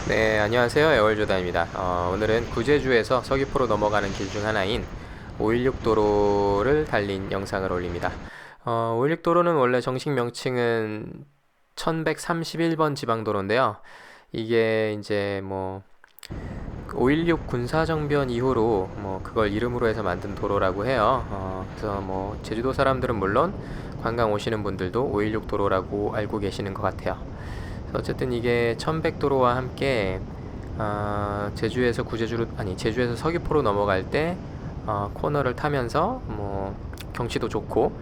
네, 안녕하세요. 애월조다입니다. 오늘은 구제주에서 서귀포로 넘어가는 길 중 하나인 516 도로를 달린 영상을 올립니다. 516 도로는 원래 정식 명칭은 1131번 지방도로인데요. 이게 이제 516 군사정변 이후로 그걸 이름으로 해서 만든 도로라고 해요. 그래서 제주도 사람들은 물론 관광 오시는 분들도 516 도로라고 알고 계시는 것 같아요. 어쨌든 이게 1100도로와 함께 제주에서 서귀포로 넘어갈 때 코너를 타면서 경치도 좋고,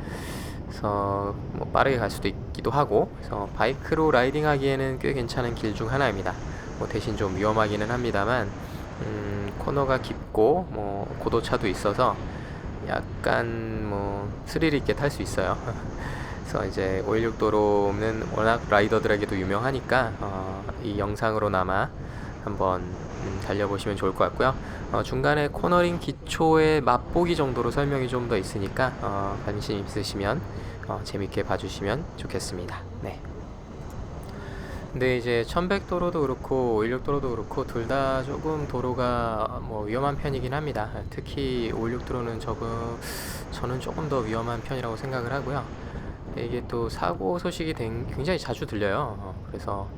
그래서 빠르게 갈 수도 있기도 하고, 그래서 바이크로 라이딩하기에는 꽤 괜찮은 길 중 하나입니다. 대신 좀 위험하기는 합니다만, 코너가 깊고 고도차도 있어서 약간 스릴 있게 탈 수 있어요. 그래서 이제 516 도로는 워낙 라이더들에게도 유명하니까 이 영상으로나마 한번 달려보시면 좋을 것 같고요. 중간에 코너링 기초의 맛보기 정도로 설명이 좀 더 있으니까 관심 있으시면 재밌게 봐주시면 좋겠습니다. 네. 근데 이제 1100 도로도 그렇고 516 도로도 그렇고 둘 다 조금 도로가 위험한 편이긴 합니다. 특히 516 도로는 저는 조금 더 위험한 편이라고 생각을 하고요. 이게 또 사고 소식이 굉장히 자주 들려요. 그래서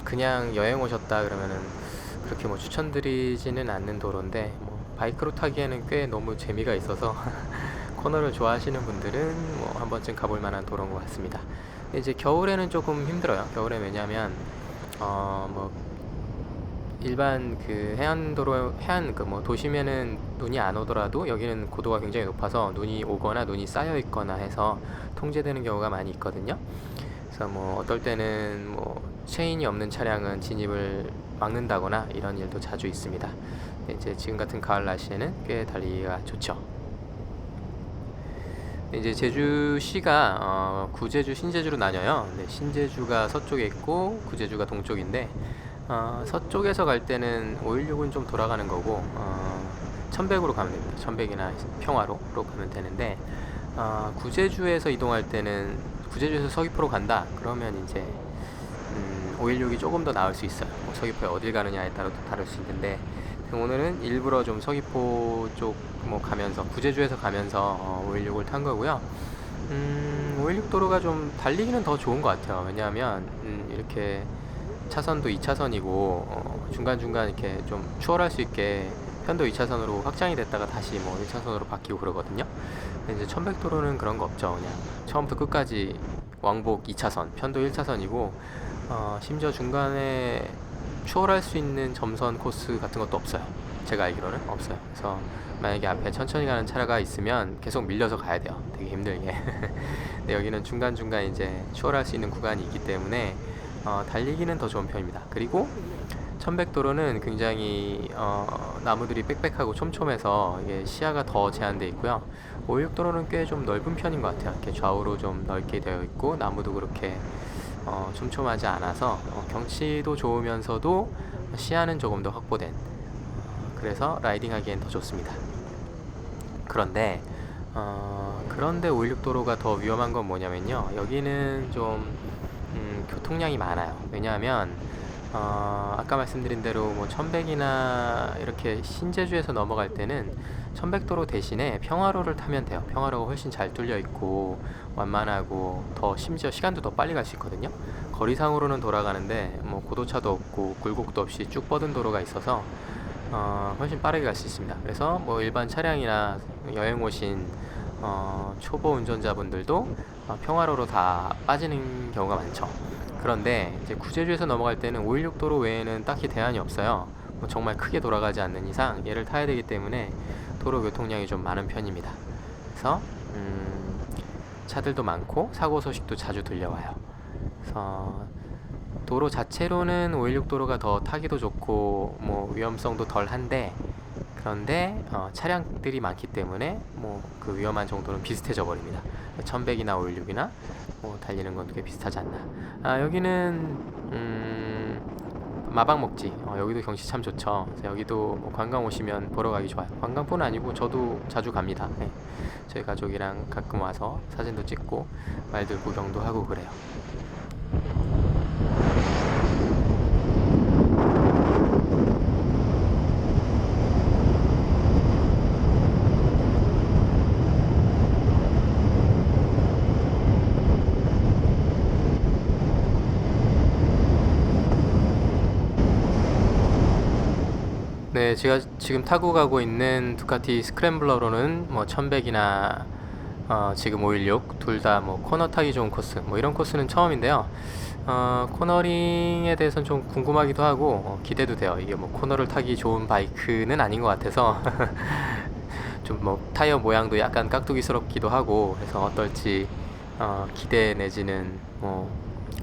그냥 여행 오셨다 그러면은 그렇게 추천드리지는 않는 도로인데, 바이크로 타기에는 꽤 너무 재미가 있어서 코너를 좋아하시는 분들은 한 번쯤 가볼 만한 도로인 것 같습니다. 근데 이제 겨울에는 조금 힘들어요. 겨울에 왜냐면 일반 그 도심에는 눈이 안 오더라도 여기는 고도가 굉장히 높아서 눈이 오거나 눈이 쌓여 있거나 해서 통제되는 경우가 많이 있거든요. 그래서 어떨 때는 체인이 없는 차량은 진입을 막는다거나 이런 일도 자주 있습니다. 이제 지금 같은 가을 날씨에는 꽤 달리기가 좋죠. 이제 제주시가 구제주, 신제주로 나뉘어요. 신제주가 서쪽에 있고 구제주가 동쪽인데, 서쪽에서 갈 때는 516은 좀 돌아가는 거고 1100으로 가면 됩니다. 1100이나 평화로 가면 되는데, 구제주에서 이동할 때는 구제주에서 서귀포로 간다 그러면 이제 516이 조금 더 나을 수 있어요. 서귀포에 어딜 가느냐에 따라 또 다를 수 있는데, 오늘은 일부러 좀 서귀포 쪽 가면서 구제주에서 가면서 516을 탄 거고요. 516 도로가 좀 달리기는 더 좋은 것 같아요. 왜냐하면 이렇게 차선도 2차선이고 중간중간 이렇게 좀 추월할 수 있게 편도 2차선으로 확장이 됐다가 다시 1차선으로 바뀌고 그러거든요. 근데 이제 1100 도로는 그런 거 없죠. 그냥 처음부터 끝까지 왕복 2차선, 편도 1차선이고 심지어 중간에 추월할 수 있는 점선 코스 같은 것도 없어요. 제가 알기로는 없어요. 그래서 만약에 앞에 천천히 가는 차가 있으면 계속 밀려서 가야 돼요. 되게 힘들게. 근데 여기는 중간중간 이제 추월할 수 있는 구간이 있기 때문에 달리기는 더 좋은 편입니다. 그리고 1100 도로는 굉장히 나무들이 빽빽하고 촘촘해서 이게 시야가 더 제한되어 있고요. 516 도로는 꽤 좀 넓은 편인 것 같아요. 이렇게 좌우로 좀 넓게 되어 있고 나무도 그렇게 촘촘하지 않아서 경치도 좋으면서도 시야는 조금 더 확보된, 그래서 라이딩하기엔 더 좋습니다. 그런데 516 도로가 더 위험한 건 뭐냐면요, 여기는 좀 교통량이 많아요. 왜냐하면 아까 말씀드린 대로 1100이나 이렇게 신제주에서 넘어갈 때는 1100 도로 대신에 평화로를 타면 돼요. 평화로가 훨씬 잘 뚫려 있고 완만하고 더 심지어 시간도 더 빨리 갈 수 있거든요. 거리상으로는 돌아가는데 고도차도 없고 굴곡도 없이 쭉 뻗은 도로가 있어서 훨씬 빠르게 갈 수 있습니다. 그래서 일반 차량이나 여행 오신 초보 운전자분들도 평화로로 다 빠지는 경우가 많죠. 그런데 이제 구제주에서 넘어갈 때는 516 도로 외에는 딱히 대안이 없어요. 정말 크게 돌아가지 않는 이상 얘를 타야 되기 때문에 도로 교통량이 좀 많은 편입니다. 그래서 차들도 많고 사고 소식도 자주 들려와요. 그래서 도로 자체로는 516 도로가 더 타기도 좋고 위험성도 덜한데, 그런데 차량들이 많기 때문에 그 위험한 정도는 비슷해져 버립니다. 1100이나 516이나 달리는 건 꽤 비슷하지 않나. 여기는 마방목지, 여기도 경치 참 좋죠. 여기도 관광 오시면 보러 가기 좋아요. 관광뿐 아니고 저도 자주 갑니다. 네. 저희 가족이랑 가끔 와서 사진도 찍고 말들 구경도 하고 그래요. 네, 제가 지금 타고 가고 있는 두카티 스크램블러로는 뭐 1100이나 지금 516 둘 다 뭐 코너 타기 좋은 코스, 뭐 이런 코스는 처음인데요. 코너링에 대해서는 좀 궁금하기도 하고 기대도 돼요. 이게 뭐 코너를 타기 좋은 바이크는 아닌 것 같아서 좀 뭐 타이어 모양도 약간 깍두기스럽기도 하고 해서 어떨지 기대 내지는 뭐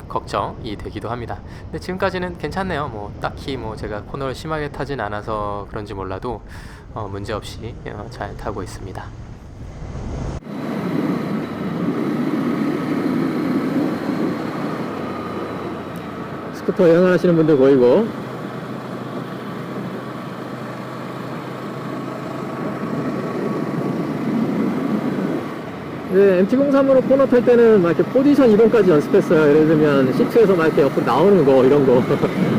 걱정이 되기도 합니다. 근데 지금까지는 괜찮네요. 뭐 딱히 뭐 제가 코너를 심하게 타진 않아서 그런지 몰라도 문제없이 잘 타고 있습니다. 스쿠터 여행하시는 분들 보이고, 네, MT-03으로 코너 탈 때는 막 이렇게 포지션 이동까지 연습했어요. 예를 들면 시트에서 막 이렇게 옆으로 나오는 거 이런 거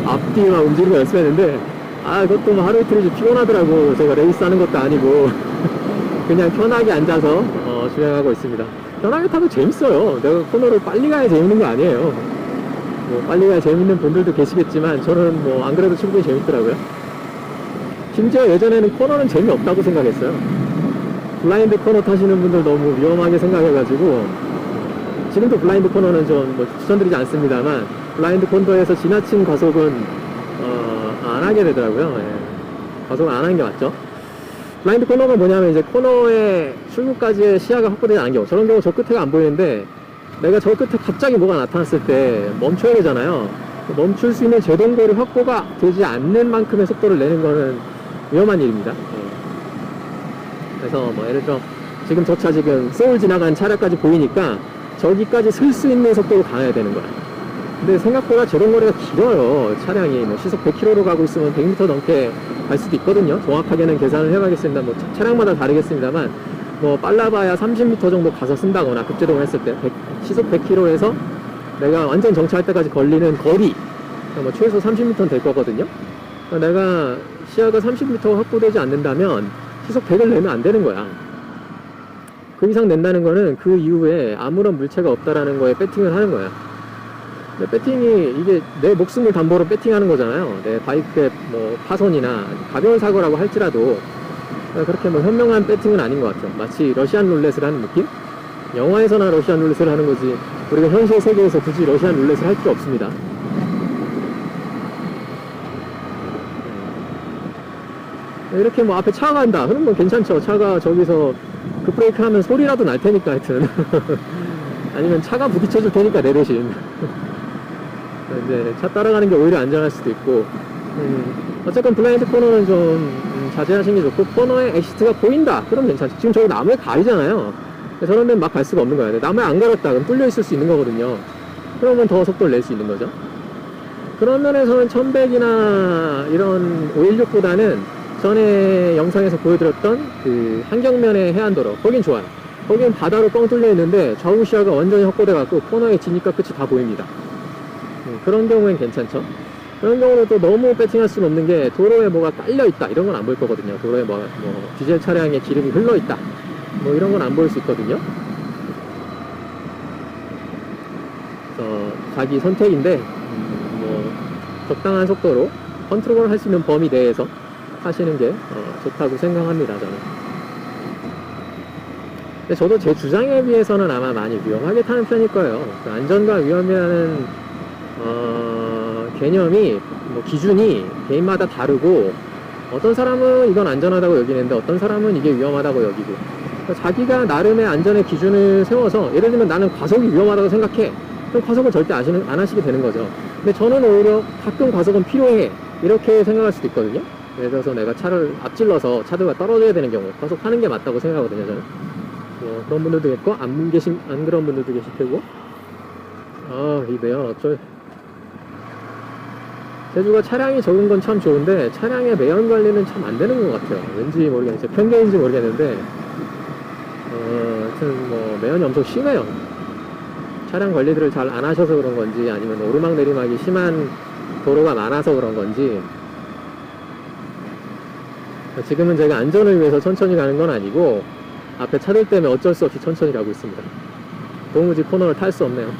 앞뒤 막 움직이는 거 연습했는데, 그것도 뭐 하루 이틀이 피곤하더라고. 제가 레이스 하는 것도 아니고 그냥 편하게 앉아서 주행하고 있습니다. 편하게 타도 재밌어요. 내가 코너를 빨리 가야 재밌는 거 아니에요. 뭐 빨리 가야 재밌는 분들도 계시겠지만 저는 뭐 안 그래도 충분히 재밌더라고요. 심지어 예전에는 코너는 재미없다고 생각했어요. 블라인드 코너 타시는 분들 너무 위험하게 생각해가지고, 지금도 블라인드 코너는 좀 뭐 추천드리지 않습니다만, 블라인드 코너에서 지나친 과속은 안 하게 되더라고요. 예. 과속을 안 하는 게 맞죠. 블라인드 코너가 뭐냐면 이제 코너의 출구까지의 시야가 확보되지 않은 경우, 저런 경우 저 끝에가 안 보이는데 내가 저 끝에 갑자기 뭐가 나타났을 때 멈춰야 되잖아요. 멈출 수 있는 제동거리 확보가 되지 않는 만큼의 속도를 내는 거는 위험한 일입니다. 예. 그래서 뭐 예를 들어 지금 저 차 지금 서울 지나간 차량까지 보이니까 저기까지 쓸 수 있는 속도로 가야 되는 거야. 근데 생각보다 제동거리가 길어요. 차량이 뭐 시속 100km로 가고 있으면 100m 넘게 갈 수도 있거든요. 정확하게는 계산을 해봐야겠습니다. 뭐 차량마다 다르겠습니다만 뭐 빨라봐야 30m 정도 가서 쓴다거나 급제동을 했을 때 시속 100km에서 내가 완전 정차할 때까지 걸리는 거리, 뭐 최소 30m는 될 거거든요. 그러니까 내가 시야가 30m 확보되지 않는다면 시속 100을 내면 안 되는 거야. 그 이상 낸다는 거는 그 이후에 아무런 물체가 없다라는 거에 배팅을 하는 거야. 근데 배팅이 이게 내 목숨을 담보로 배팅하는 거잖아요. 내 바이크의 뭐 파손이나 가벼운 사고라고 할지라도 그렇게 뭐 현명한 배팅은 아닌 것 같아요. 마치 러시안 룰렛을 하는 느낌? 영화에서나 러시안 룰렛을 하는 거지 우리가 현실 세계에서 굳이 러시안 룰렛을 할 필요 없습니다. 이렇게 뭐 앞에 차가 간다. 그럼 뭐 괜찮죠. 차가 저기서 급브레이크 하면 소리라도 날 테니까 하여튼. 아니면 차가 부딪혀 줄 테니까 내 대신. 이제 차 따라가는 게 오히려 안전할 수도 있고. 어쨌건 블라인드 코너는 좀 자제하시는 게 좋고, 코너에 엑시트가 보인다. 그럼 괜찮죠. 지금 저기 나무에 가리잖아요. 저런 데는 막 갈 수가 없는 거야. 나무에 안 가렸다. 그럼 뚫려 있을 수 있는 거거든요. 그러면 더 속도를 낼 수 있는 거죠. 그런 면에서는 1100이나 이런 516보다는 전에 영상에서 보여드렸던 그 한경면의 해안도로, 거긴 좋아요. 거긴 바다로 뻥 뚫려 있는데 좌우 시야가 완전히 확보돼 갖고 코너에 지니까 끝이 다 보입니다. 그런 경우엔 괜찮죠. 그런 경우는 또 너무 배팅할 수는 없는 게, 도로에 뭐가 깔려 있다 이런 건 안 보일 거거든요. 도로에 뭐 디젤 차량에 기름이 흘러 있다 뭐 이런 건 안 보일 수 있거든요. 그래서 자기 선택인데 뭐 적당한 속도로 컨트롤 할 수 있는 범위 내에서 하시는 게 좋다고 생각합니다, 저는. 근데 저도 제 주장에 비해서는 아마 많이 위험하게 타는 편일 거예요. 그 안전과 위험이라는 개념이, 뭐 기준이 개인마다 다르고, 어떤 사람은 이건 안전하다고 여기는데 어떤 사람은 이게 위험하다고 여기고, 그러니까 자기가 나름의 안전의 기준을 세워서, 예를 들면 나는 과속이 위험하다고 생각해. 그럼 과속을 절대 안 하시게 되는 거죠. 근데 저는 오히려 가끔 과속은 필요해, 이렇게 생각할 수도 있거든요. 예를 들어서 내가 차를 앞질러서 차들과 떨어져야 되는 경우 과속하는 게 맞다고 생각하거든요, 저는. 그런 분들도 있고 안 그런 분들도 계실 테고. 이 매연 어쩔. 제주가 차량이 적은 건 참 좋은데 차량의 매연 관리는 참 안 되는 것 같아요. 왠지 모르겠는데, 편견인지 모르겠는데 하여튼 뭐 매연이 엄청 심해요. 차량 관리들을 잘 안 하셔서 그런 건지, 아니면 오르막 내리막이 심한 도로가 많아서 그런 건지. 지금은 제가 안전을 위해서 천천히 가는 건 아니고 앞에 차들 때문에 어쩔 수 없이 천천히 가고 있습니다. 도무지 코너를 탈 수 없네요.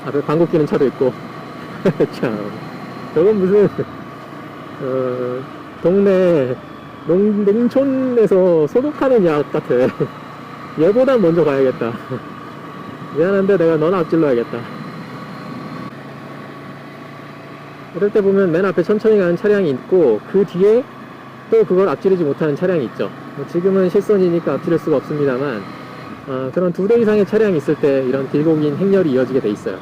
앞에 방귀 끼는 차도 있고 참 저건 무슨 동네 농촌에서 소독하는 약 같아. 얘보단 먼저 가야겠다. 미안한데 내가 넌 앞질러야겠다. 이럴 때 보면 맨 앞에 천천히 가는 차량이 있고 그 뒤에 또 그걸 앞지르지 못하는 차량이 있죠. 지금은 실선이니까 앞지를 수가 없습니다만 그런 2대 이상의 차량이 있을 때 이런 길고 긴 행렬이 이어지게 돼 있어요.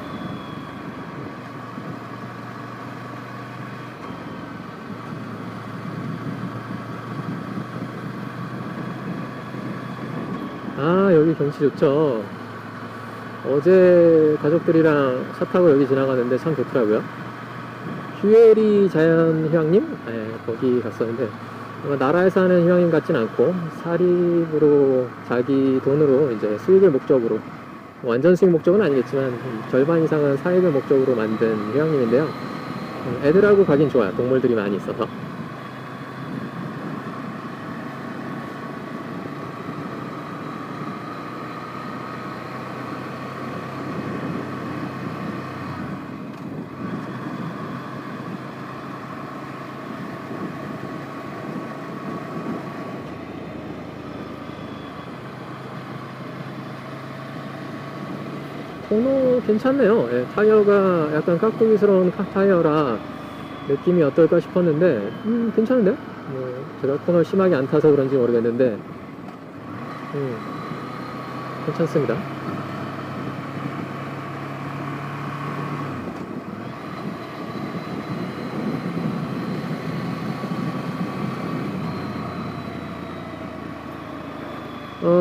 여기 경치 좋죠. 어제 가족들이랑 차 타고 여기 지나가는데 참 좋더라고요. 휴에리 자연휴양림? 네, 거기 갔었는데 나라에서 하는 휴양림 같진 않고 사립으로 자기 돈으로 이제 수익을 목적으로, 완전 수익 목적은 아니겠지만 절반 이상은 사익을 목적으로 만든 휴양림인데요. 애들하고 가긴 좋아요. 동물들이 많이 있어서. 코너 괜찮네요. 예, 타이어가 약간 깍두기스러운 타이어라 느낌이 어떨까 싶었는데 괜찮은데? 제가 코너 심하게 안 타서 그런지 모르겠는데 괜찮습니다.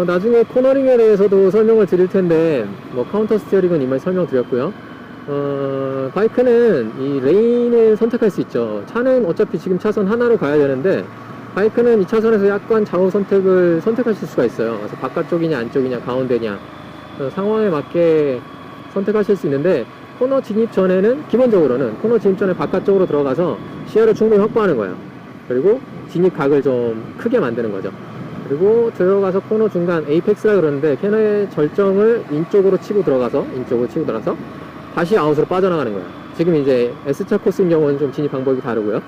나중에 코너링에 대해서도 설명을 드릴 텐데, 카운터 스티어링은 이만 설명드렸고요. 바이크는 이 레인을 선택할 수 있죠. 차는 어차피 지금 차선 하나로 가야 되는데, 바이크는 이 차선에서 약간 좌우 선택을 선택하실 수가 있어요. 그래서 바깥쪽이냐, 안쪽이냐, 가운데냐, 상황에 맞게 선택하실 수 있는데, 코너 진입 전에는, 기본적으로는 코너 진입 전에 바깥쪽으로 들어가서 시야를 충분히 확보하는 거예요. 그리고 진입 각을 좀 크게 만드는 거죠. 그리고 들어가서 코너 중간 에이펙스라 그러는데 캐너의 절정을 인쪽으로 치고 들어가서 다시 아웃으로 빠져나가는 거예요. 지금 이제 S차 코스인 경우는 좀 진입 방법이 다르고요.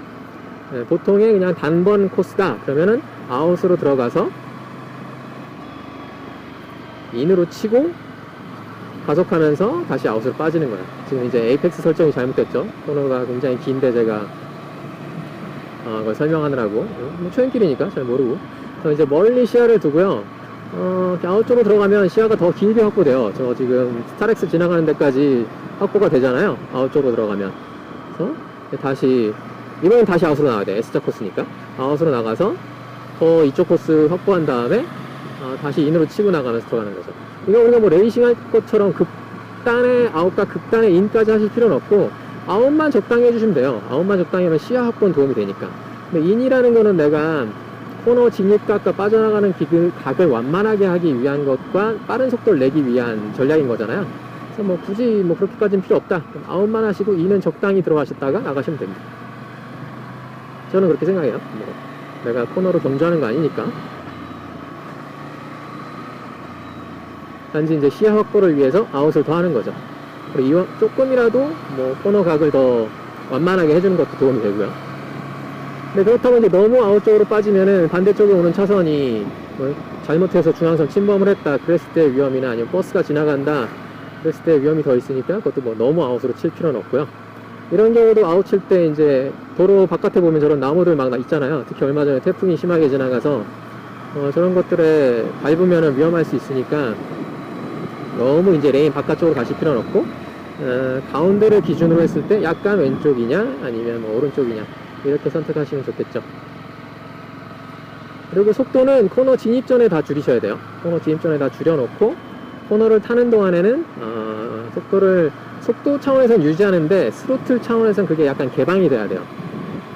보통의 그냥 단번 코스다 그러면은 아웃으로 들어가서 인으로 치고 가속하면서 다시 아웃으로 빠지는 거예요. 지금 이제 에이펙스 설정이 잘못됐죠. 코너가 굉장히 긴데 제가 그걸 설명하느라고 초행길이니까 잘 모르고 이제 멀리 시야를 두고요. 아웃 쪽으로 들어가면 시야가 더 길게 확보돼요. 저 지금 스타렉스 지나가는 데까지 확보가 되잖아요. 아웃 쪽으로 들어가면. 그래서 다시, 이번엔 다시 아웃으로 나가야 돼. S자 코스니까. 아웃으로 나가서 더 이쪽 코스 확보한 다음에 다시 인으로 치고 나가면서 들어가는 거죠. 이거 우리가 뭐 레이싱 할 것처럼 극단의 아웃과 극단의 인까지 하실 필요는 없고, 아웃만 적당히 해주시면 돼요. 아웃만 적당히 하면 시야 확보는 도움이 되니까. 근데 인이라는 거는 내가 코너 진입각과 빠져나가는 각을 완만하게 하기 위한 것과 빠른 속도를 내기 위한 전략인 거잖아요. 그래서 굳이 그렇게까지는 필요 없다. 아웃만 하시고 인은 적당히 들어가셨다가 나가시면 됩니다. 저는 그렇게 생각해요. 내가 코너로 경주하는 거 아니니까. 단지 이제 시야 확보를 위해서 아웃을 더 하는 거죠. 그리고 조금이라도 코너 각을 더 완만하게 해주는 것도 도움이 되고요. 근데 그렇다고 이제 너무 아웃 쪽으로 빠지면은 반대쪽에 오는 차선이 잘못해서 중앙선 침범을 했다 그랬을 때 위험이나 아니면 버스가 지나간다 그랬을 때 위험이 더 있으니까 그것도 너무 아웃으로 칠 필요는 없고요. 이런 경우도 아웃 칠 때 이제 도로 바깥에 보면 저런 나무들 막 있잖아요. 특히 얼마 전에 태풍이 심하게 지나가서 저런 것들에 밟으면은 위험할 수 있으니까 너무 이제 레인 바깥쪽으로 가실 필요는 없고 가운데를 기준으로 했을 때 약간 왼쪽이냐 아니면 오른쪽이냐 이렇게 선택하시면 좋겠죠. 그리고 속도는 코너 진입 전에 다 줄이셔야 돼요. 코너 진입 전에 다 줄여놓고 코너를 타는 동안에는 속도 차원에선 유지하는데 스로틀 차원에선 그게 약간 개방이 돼야 돼요.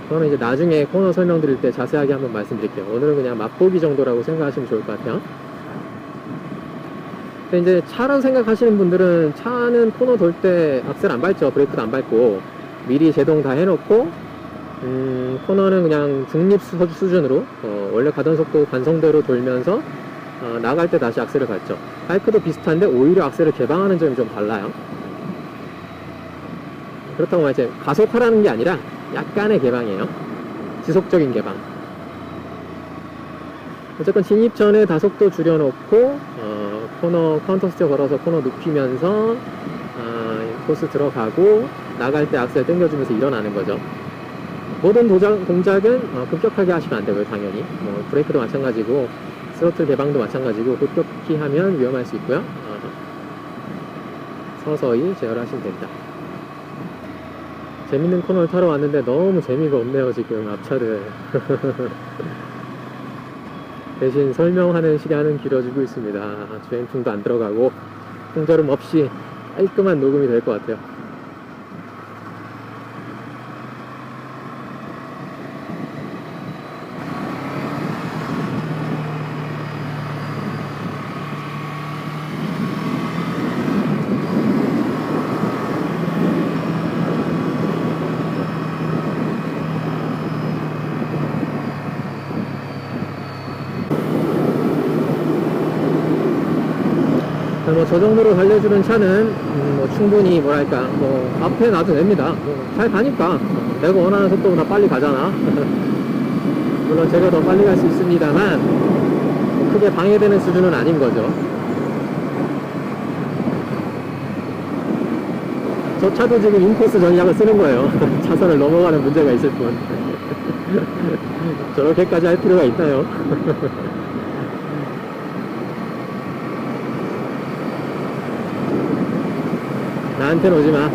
그거는 이제 나중에 코너 설명드릴 때 자세하게 한번 말씀드릴게요. 오늘은 그냥 맛보기 정도라고 생각하시면 좋을 것 같아요. 근데 이제 차라고 생각하시는 분들은 차는 코너 돌 때 악셀 안 밟죠. 브레이크도 안 밟고 미리 제동 다 해놓고 코너는 그냥 중립 수준으로 원래 가던 속도 관성대로 돌면서 나갈 때 다시 악셀을 밟죠. 바이크도 비슷한데 오히려 악셀을 개방하는 점이 좀 달라요. 그렇다고 이제 가속하라는 게 아니라 약간의 개방이에요. 지속적인 개방. 어쨌건 진입 전에 다속도 줄여놓고 코너 카운터 스티어 걸어서 코너 눕히면서 코스 들어가고 나갈 때 악셀 당겨주면서 일어나는 거죠. 모든 동작은 급격하게 하시면 안 되고요. 당연히 브레이크도 마찬가지고 스로틀 개방도 마찬가지고 급격히 하면 위험할 수 있고요. 서서히 제어하시면 됩니다. 재밌는 코너를 타러 왔는데 너무 재미가 없네요. 지금 앞차를 대신 설명하는 시간은 길어지고 있습니다. 주행풍도 안 들어가고 풍절음 없이 깔끔한 녹음이 될 것 같아요. 저 정도로 달려주는 차는 충분히 뭐랄까 앞에 놔도 됩니다. 잘 가니까 내가 원하는 속도보다 빨리 가잖아. 물론 제가 더 빨리 갈 수 있습니다만 크게 방해되는 수준은 아닌 거죠. 저 차도 지금 인코스 전략을 쓰는 거예요. 차선을 넘어가는 문제가 있을 뿐. 저렇게까지 할 필요가 있나요? 나한테는 오지마.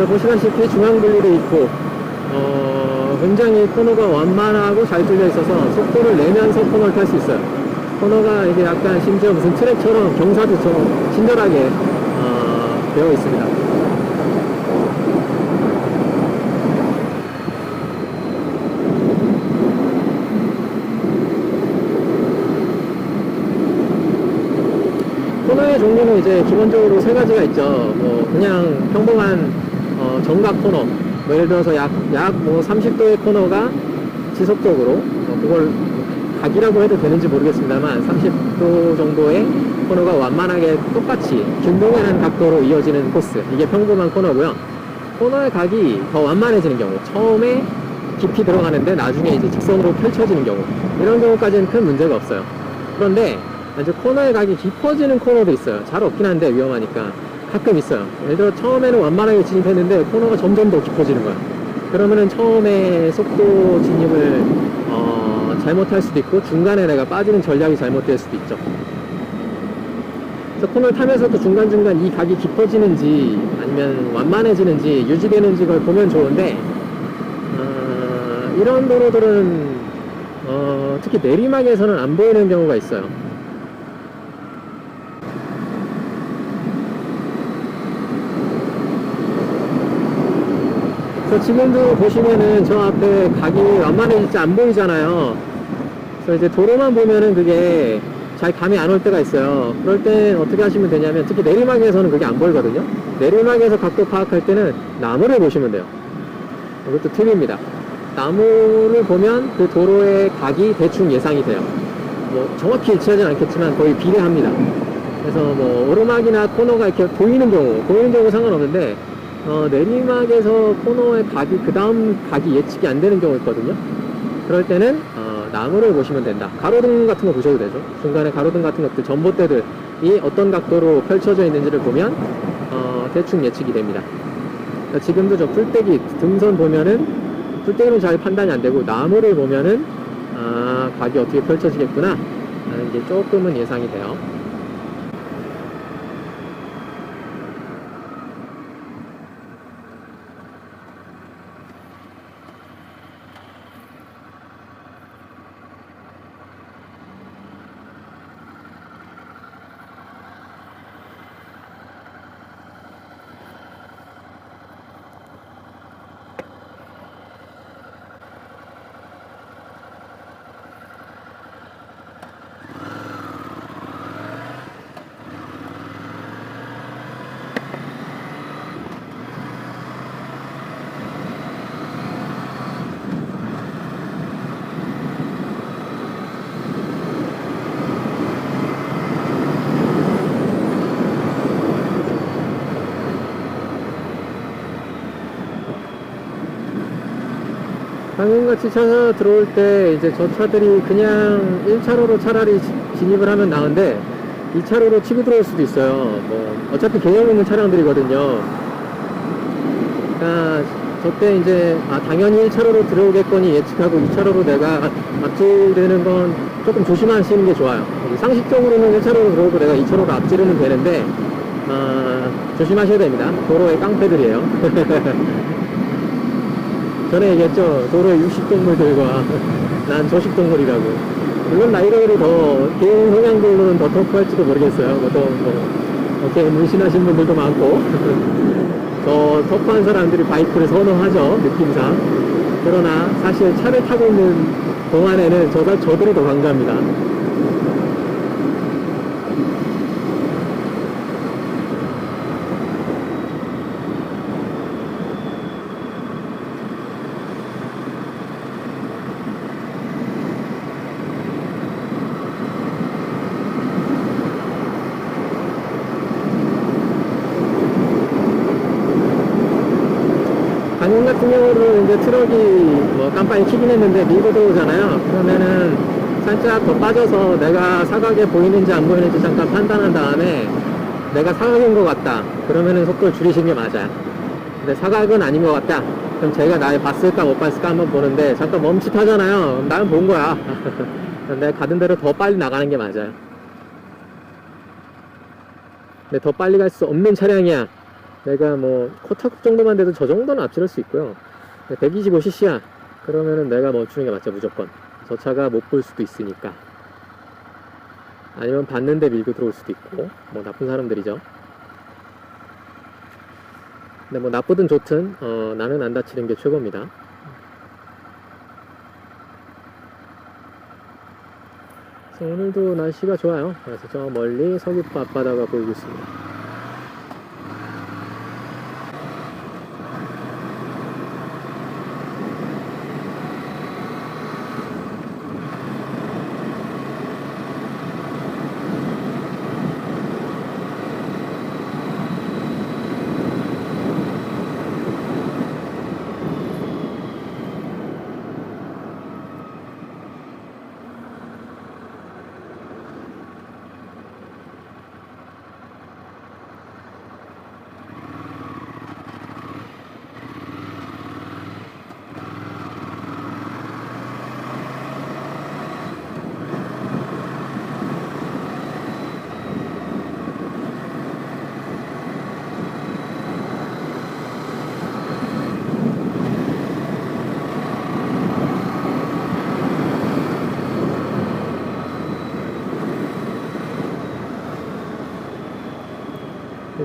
보시다시피 중앙 분리도 있고 굉장히 코너가 완만하고 잘 뚫려 있어서 속도를 내면서 코너를 탈 수 있어요. 코너가 이게 약간 심지어 무슨 트랙처럼 경사도처럼 친절하게 되어 있습니다. 코너의 종류는 이제 기본적으로 세 가지가 있죠. 그냥 평범한 정각 코너, 예를 들어서 약 30도의 코너가 지속적으로 그걸 각이라고 해도 되는지 모르겠습니다만 30도 정도의 코너가 완만하게 똑같이 균등한 각도로 이어지는 코스, 이게 평범한 코너고요. 코너의 각이 더 완만해지는 경우, 처음에 깊이 들어가는데 나중에 이제 직선으로 펼쳐지는 경우, 이런 경우까지는 큰 문제가 없어요. 그런데 이제 코너의 각이 깊어지는 코너도 있어요. 잘 없긴 한데 위험하니까 가끔 있어요. 예를 들어 처음에는 완만하게 진입했는데 코너가 점점 더 깊어지는 거야. 그러면은 처음에 속도 진입을 잘못할 수도 있고 중간에 내가 빠지는 전략이 잘못될 수도 있죠. 그래서 코너를 타면서도 중간중간 이 각이 깊어지는지 아니면 완만해지는지 유지되는지 그걸 보면 좋은데 이런 도로들은 특히 내리막에서는 안 보이는 경우가 있어요. 지금도 보시면은 저 앞에 각이 완만해질지 안 보이잖아요. 그래서 이제 도로만 보면은 그게 잘 감이 안 올 때가 있어요. 그럴 땐 어떻게 하시면 되냐면 특히 내리막에서는 그게 안 보이거든요. 내리막에서 각도 파악할 때는 나무를 보시면 돼요. 이것도 팁입니다. 나무를 보면 그 도로의 각이 대충 예상이 돼요. 정확히 일치하진 않겠지만 거의 비례합니다. 그래서 오르막이나 코너가 이렇게 보이는 경우 상관없는데 내리막에서 코너의 각이 그 다음 각이 예측이 안 되는 경우 있거든요. 그럴 때는 나무를 보시면 된다. 가로등 같은 거 보셔도 되죠. 중간에 가로등 같은 것들, 전봇대들이 어떤 각도로 펼쳐져 있는지를 보면 대충 예측이 됩니다. 지금도 저 풀떼기 등선 보면은 풀떼기는 잘 판단이 안 되고 나무를 보면은 각이 어떻게 펼쳐지겠구나 하는 게 조금은 예상이 돼요. 방금같이 차 들어올 때 이제 저 차들이 그냥 1차로로 차라리 진입을 하면 나은데 2차로로 치고 들어올 수도 있어요. 뭐 어차피 개념 있는 차량들이거든요. 그러니까 저때 이제 당연히 1차로로 들어오겠거니 예측하고 2차로로 내가 앞지르는 건 조금 조심하시는 게 좋아요. 상식적으로는 1차로로 들어오고 내가 2차로로 앞지르면 되는데 조심하셔야 됩니다. 도로의 깡패들이에요. 전에 얘기했죠. 도로의 육식동물들과 난 저식동물이라고. 물론 라이더들이 더 개인 성향들로는 더 터프할지도 모르겠어요. 이렇게 문신하신 분들도 많고 더 터프한 사람들이 바이크를 선호하죠, 느낌상. 그러나 사실 차를 타고 있는 동안에는 저들이 더 강자입니다. 방금 같은 경우는 이제 트럭이 뭐 깜빡이 켜긴 했는데 밀고 들어오잖아요. 그러면은 살짝 더 빠져서 내가 사각에 보이는지 안 보이는지 잠깐 판단한 다음에 내가 사각인 것 같다. 그러면은 속도를 줄이시는 게 맞아요. 근데 사각은 아닌 것 같다. 그럼 제가 날 봤을까 못 봤을까 한번 보는데 잠깐 멈칫하잖아요. 나는 본 거야. 내가 가던 대로 더 빨리 나가는 게 맞아요. 근데 더 빨리 갈 수 없는 차량이야. 내가 뭐 코타국 정도만 돼도 저 정도는 앞지를 수 있고요. 125cc야. 그러면은 내가 멈추는 게 맞죠, 무조건. 저 차가 못 볼 수도 있으니까. 아니면 봤는데 밀고 들어올 수도 있고, 뭐 나쁜 사람들이죠. 근데 뭐 나쁘든 좋든 나는 안 다치는 게 최고입니다. 그래서 오늘도 날씨가 좋아요. 그래서 저 멀리 서귀포 앞바다가 보이고 있습니다.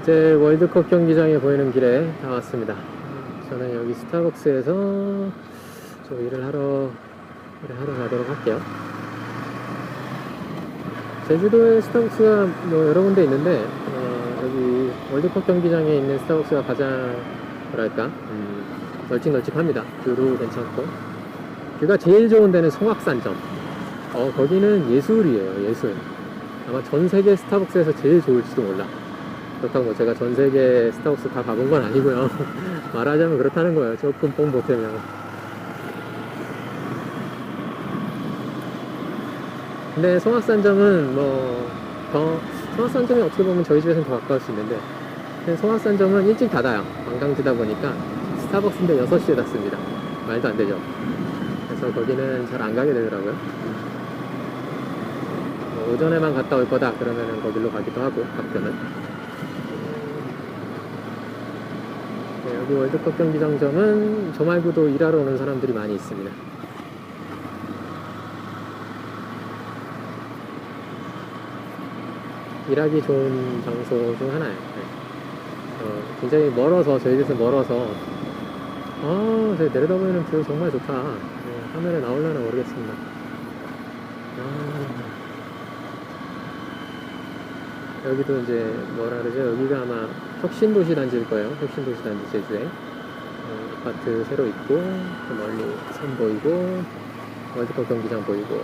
이제 월드컵 경기장에 보이는 길에 다 왔습니다. 저는 여기 스타벅스에서 좀 일을 하러 가도록 할게요. 제주도에 스타벅스가 뭐 여러 군데 있는데 여기 월드컵 경기장에 있는 스타벅스가 가장 뭐랄까 널찍널찍합니다. 뷰도 괜찮고 뷰가 제일 좋은 데는 송악산점. 거기는 예술이에요. 예술. 아마 전 세계 스타벅스에서 제일 좋을지도 몰라. 그렇다고 제가 전 세계 스타벅스 다 가본 건 아니고요. 말하자면 그렇다는 거예요. 조금 뽕 보태면. 근데 송악산점은 송악산점이 어떻게 보면 저희 집에서는 더 가까울 수 있는데 송악산점은 일찍 닫아요. 관광지다 보니까 스타벅스인데 6시에 닫습니다. 말도 안 되죠. 그래서 거기는 잘 안 가게 되더라고요. 오전에만 갔다 올 거다 그러면은 거길로 가기도 하고 가끔은. 여기 월드컵 경기장점은 저 말고도 일하러 오는 사람들이 많이 있습니다. 일하기 좋은 장소 중 하나예요. 굉장히 멀어서 저희 집에서 멀어서 저기 내려다보이는 뷰 정말 좋다. 화면에 나올려나 모르겠습니다. 여기도 이제 뭐라 그러죠? 여기가 아마 혁신도시단지일 거예요. 혁신도시단지 제주에 아파트 새로 있고 저 멀리 산 보이고 월드컵 경기장 보이고.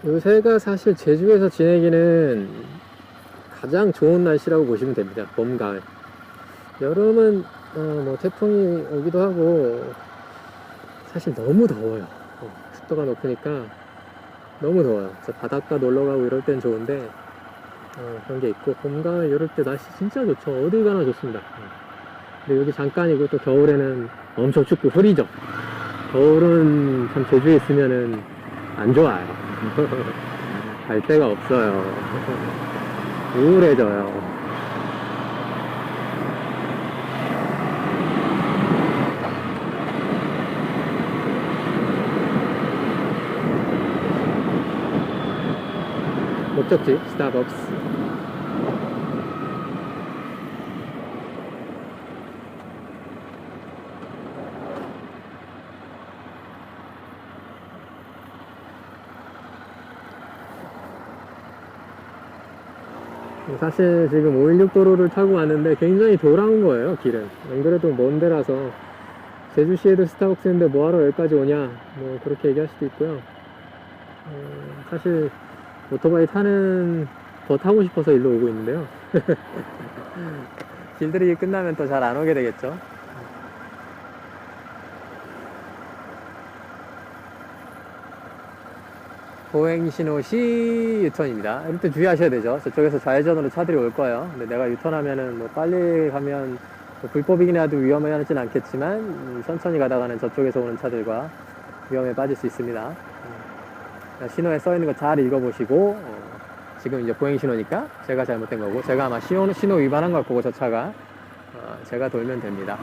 요새가 사실 제주에서 지내기는 가장 좋은 날씨라고 보시면 됩니다. 봄, 가을. 여름은 뭐 태풍이 오기도 하고 사실 너무 더워요. 습도가 높으니까 너무 더워요. 그래서 바닷가 놀러 가고 이럴 땐 좋은데 그런 게 있고 봄, 가을 이럴 때 날씨 진짜 좋죠. 어딜 가나 좋습니다. 근데 여기 잠깐이고 또 겨울에는 엄청 춥고 흐리죠. 겨울은 참 제주에 있으면은 안 좋아요. 갈 데가 없어요. 우울해져요. 목적지 스타벅스. 사실 지금 516 도로를 타고 왔는데 굉장히 돌아온 거예요, 길은. 안 그래도 먼 데라서 제주시에도 스타벅스 있는데 뭐하러 여기까지 오냐 뭐 그렇게 얘기할 수도 있고요. 사실 오토바이 타는 더 타고 싶어서 일로 오고 있는데요. 길들이기 끝나면 또 잘 안 오게 되겠죠. 보행신호 시 유턴입니다. 이때 주의하셔야 되죠. 저쪽에서 좌회전으로 차들이 올 거예요. 근데 내가 유턴하면은 뭐 빨리 가면 뭐 불법이긴 해도 위험하지는 않겠지만 천천히 가다가는 저쪽에서 오는 차들과 위험에 빠질 수 있습니다. 신호에 써 있는 거 잘 읽어보시고 지금 이제 보행신호니까 제가 잘못된 거고 제가 아마 신호 위반한 걸 보고 저 차가 제가 돌면 됩니다.